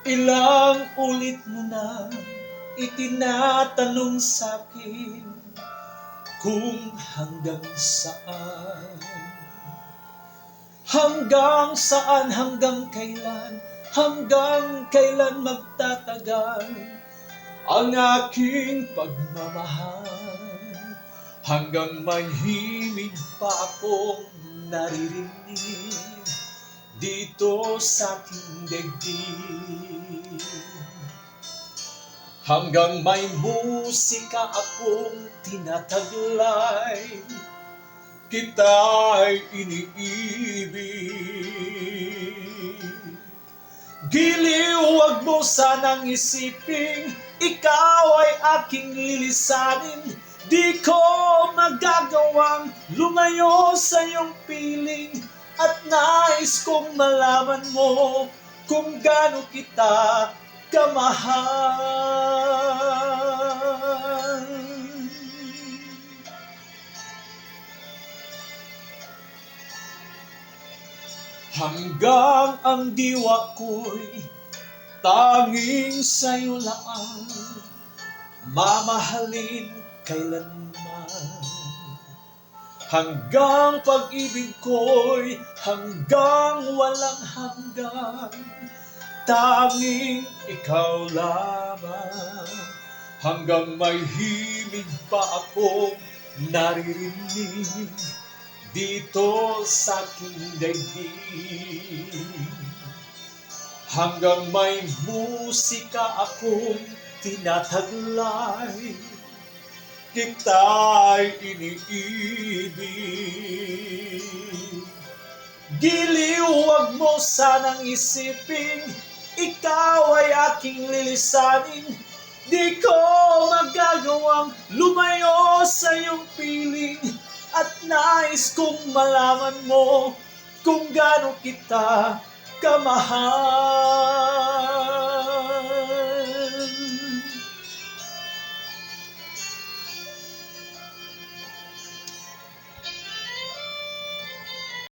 Ilang ulit mo na itinatanong sa'kin kung hanggang saan. Hanggang saan, hanggang kailan magtatagal ang aking pagmamahal. Hanggang may himig pa akong naririnig dito sa aking daigdig. Hanggang may musika akong tinataglay, kita'y iniibig. Giliw, wag mo sanang isiping ikaw ay aking lilisanin. Di ko magagawang lumayo sa iyong piling, at nais kong malaman mo kung gaano kita kamahal. Hanggang ang diwa ko'y tanging sa'yo lang mamahalin kailanman. Hanggang pag-ibig ko'y hanggang walang hanggan, tanging ikaw lamang. Hanggang may himig pa akong naririnig dito sa aking daigdig. Hanggang may musika akong tinataglay, kita'y iniibig. Giliw, wag mo sanang isiping ikaw ay aking lilisanin. Di ko magagawang lumayo sa iyong piling, at nais kong malaman mo kung gaano kita kamahal.